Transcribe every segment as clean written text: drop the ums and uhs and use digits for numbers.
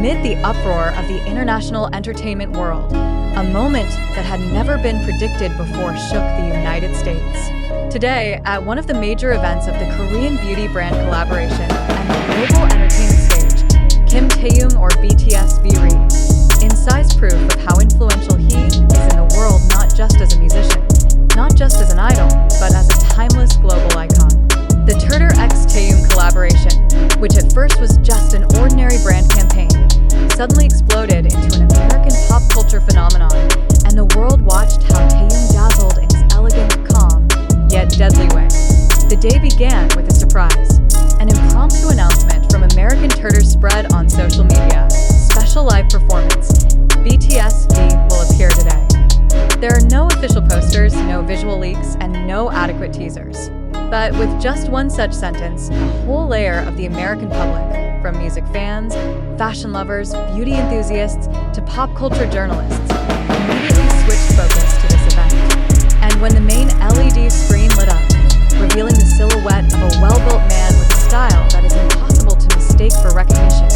amid the uproar of the international entertainment world, a moment that had never been predicted before shook the United States. Today, at one of the major events of the Korean beauty brand collaboration and the global entertainment stage, Kim Taehyung, or BTS V-Re, incised proof of how influential he is in the world, not just as a musician, not just as an idol, but as a timeless global icon. The TIRTIR x Taehyung collaboration, which at first was just an ordinary brand campaign, suddenly exploded into an American pop culture phenomenon, and the world watched how Taehyung dazzled in his elegant, calm, yet deadly way. The day began with a surprise. An impromptu announcement from American TIRTIR spread on social media. Special live performance. btsjk will appear today. There are no official posters, no visual leaks, and no adequate teasers. But with just one such sentence, a whole layer of the American public, from music fans, fashion lovers, beauty enthusiasts, to pop culture journalists, immediately switched focus to this event. And when the main LED screen lit up, revealing the silhouette of a well-built man with a style that is impossible to mistake for recognition,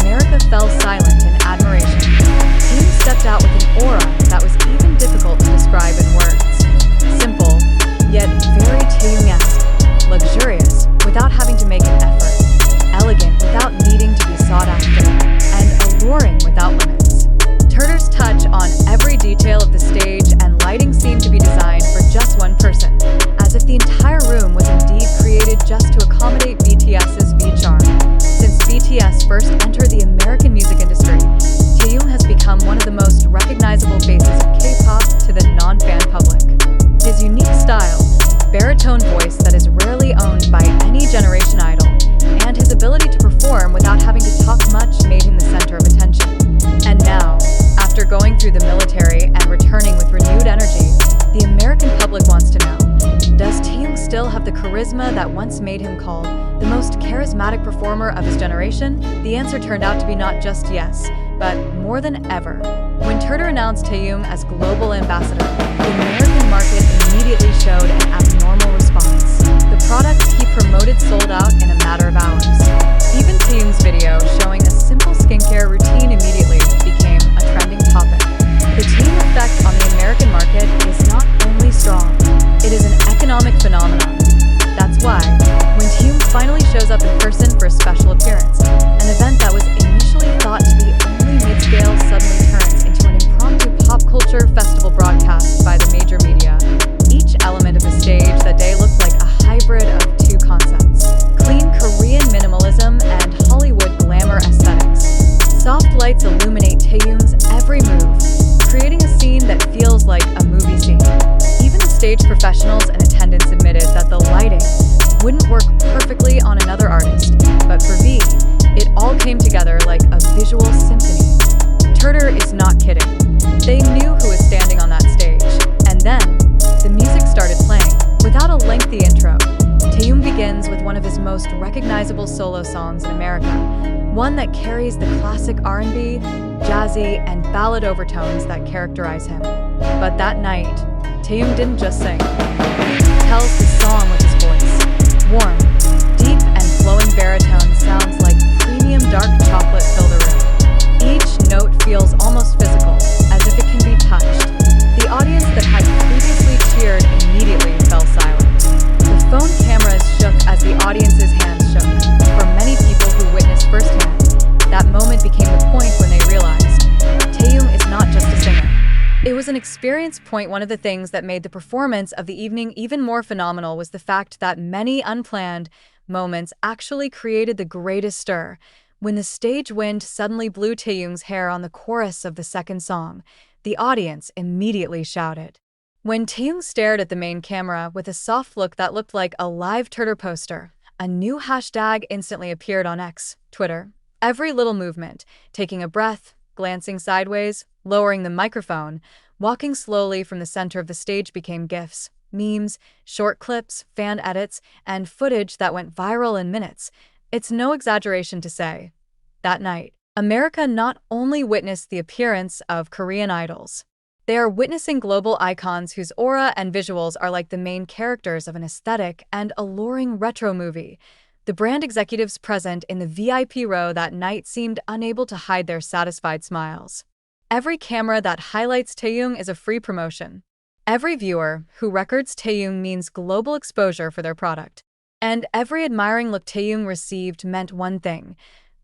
America fell silent in admiration. He stepped out with an aura that was even difficult to describe in words. Simple, yet very Taehyung-esque, luxurious without having to make an effort, elegant without needing to be sought after, and alluring without limits. TIRTIR's touch on every detail of the stage and lighting seemed to be designed for just one person, as if the entire room was indeed created just to accommodate BTS's V-charm. Since BTS first entered the American music industry, Taehyung has become one of the most recognizable faces of K-pop to the non-fan public. His unique style, baritone voice that is rarely owned by any generation idol, and his ability to perform without having to talk much made him the center of attention. And now, after going through the military and returning with renewed energy, the American public wants to know, does Taehyung still have the charisma that once made him called the most charismatic performer of his generation? The answer turned out to be not just yes, but more than ever. When TIRTIR announced Taehyung as global ambassador, the American market immediately showed an abnormal response. The products he promoted sold out in a matter of hours. Even Taehyung's video showing a simple skincare routine immediately became a trending topic. The Taehyung effect on the American market is not only strong, it is an economic phenomenon. That's why, when Taehyung finally shows up in person for a special appearance, an event that was initially thought to be only mid-scale suddenly turns into an impromptu pop culture festival broadcast by the major media. Each element of the stage that day looked like a hybrid of two concepts: clean Korean minimalism and Hollywood glamour aesthetics. Soft lights illuminate Taehyung's every move, creating a scene that feels like a movie scene. Even the stage professionals in attendance admitted that the lighting wouldn't work perfectly on another artist, but for V, it all came together like a visual symphony. TIRTIR is not kidding. They knew who was standing on that stage, and then the music started playing. Without a lengthy intro, Taehyung begins with one of his most recognizable solo songs in America, one that carries the classic R&B, jazzy, and ballad overtones that characterize him. But that night, Taehyung didn't just sing. He tells the song with his voice. Warm, deep, and flowing baritone sounds like premium dark chocolate fill the room. Each note feels almost physical, as if it can be touched. The audience that had previously cheered immediately fell silent. The phone cameras shook as the audience's hands shook. For many people who witnessed firsthand, that moment became the point when they realized Taehyung is not just a singer. It was an experience point. One of the things that made the performance of the evening even more phenomenal was the fact that many unplanned moments actually created the greatest stir. When the stage wind suddenly blew Taehyung's hair on the chorus of the second song, the audience immediately shouted. When Taehyung stared at the main camera with a soft look that looked like a live TIRTIR poster, a new hashtag instantly appeared on X, Twitter. Every little movement, taking a breath, glancing sideways, lowering the microphone, walking slowly from the center of the stage became GIFs, memes, short clips, fan edits, and footage that went viral in minutes. It's no exaggeration to say, that night, America not only witnessed the appearance of Korean idols, they are witnessing global icons whose aura and visuals are like the main characters of an aesthetic and alluring retro movie. The brand executives present in the VIP row that night seemed unable to hide their satisfied smiles. Every camera that highlights Taehyung is a free promotion. Every viewer who records Taehyung means global exposure for their product. And every admiring look Taehyung received meant one thing: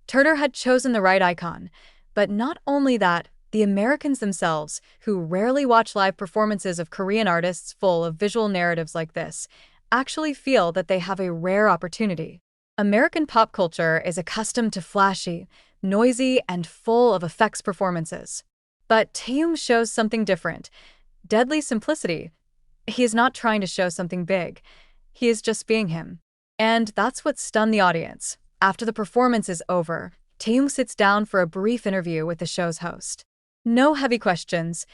TIRTIR had chosen the right icon. But not only that, the Americans themselves, who rarely watch live performances of Korean artists full of visual narratives like this, actually feel that they have a rare opportunity. American pop culture is accustomed to flashy, noisy, and full of effects performances. But Taehyung shows something different: deadly simplicity. He is not trying to show something big. He is just being him. And that's what stunned the audience. After the performance is over, Taehyung sits down for a brief interview with the show's host. No heavy questions,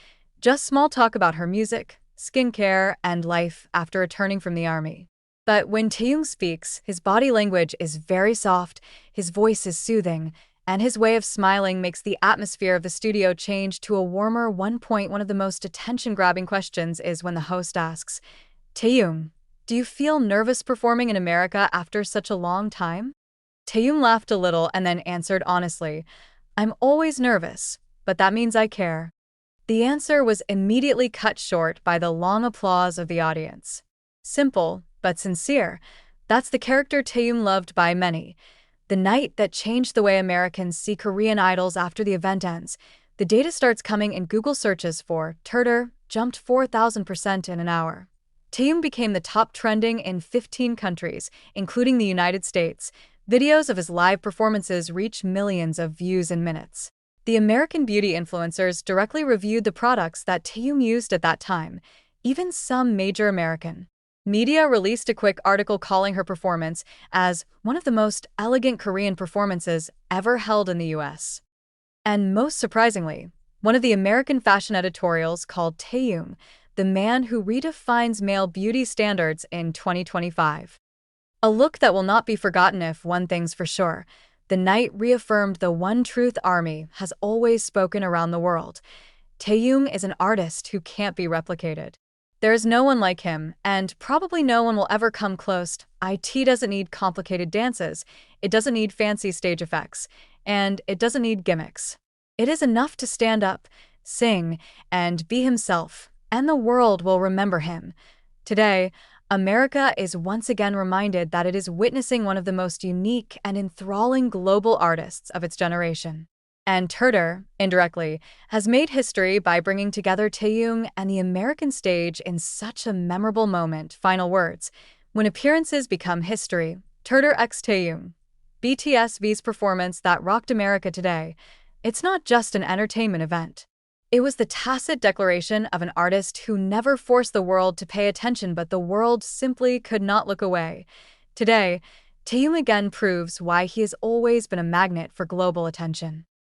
just small talk about her music, skincare, and life after returning from the army. But when Taehyung speaks, his body language is very soft, his voice is soothing, and his way of smiling makes the atmosphere of the studio change to a warmer one. One of the most attention-grabbing questions is when the host asks, "Taehyung, do you feel nervous performing in America after such a long time?" Taehyung laughed a little and then answered honestly, "I'm always nervous, but that means I care." The answer was immediately cut short by the long applause of the audience. Simple, but sincere. That's the character Taehyung loved by many. The night that changed the way Americans see Korean idols. After the event ends, the data starts coming in. Google searches for TIRTIR jumped 4,000% in an hour. Taehyung became the top trending in 15 countries, including the United States. Videos of his live performances reach millions of views in minutes. The American beauty influencers directly reviewed the products that Taehyung used at that time. Even some major American media released a quick article calling her performance as one of the most elegant Korean performances ever held in the US. And most surprisingly, one of the American fashion editorials called Taehyung the man who redefines male beauty standards in 2025. A look that will not be forgotten. If one thing's for sure, the night reaffirmed the one truth army has always spoken around the world: Taehyung is an artist who can't be replicated. There is no one like him, and probably no one will ever come close. It doesn't need complicated dances, it doesn't need fancy stage effects, and it doesn't need gimmicks. It is enough to stand up, sing, and be himself, and the world will remember him. Today, America is once again reminded that it is witnessing one of the most unique and enthralling global artists of its generation. And TIRTIR, indirectly, has made history by bringing together Taehyung and the American stage in such a memorable moment. Final words: when appearances become history, TIRTIR x Taehyung, BTSV's performance that rocked America today. It's not just an entertainment event. It was the tacit declaration of an artist who never forced the world to pay attention, but the world simply could not look away. Today, Taehyung again proves why he has always been a magnet for global attention.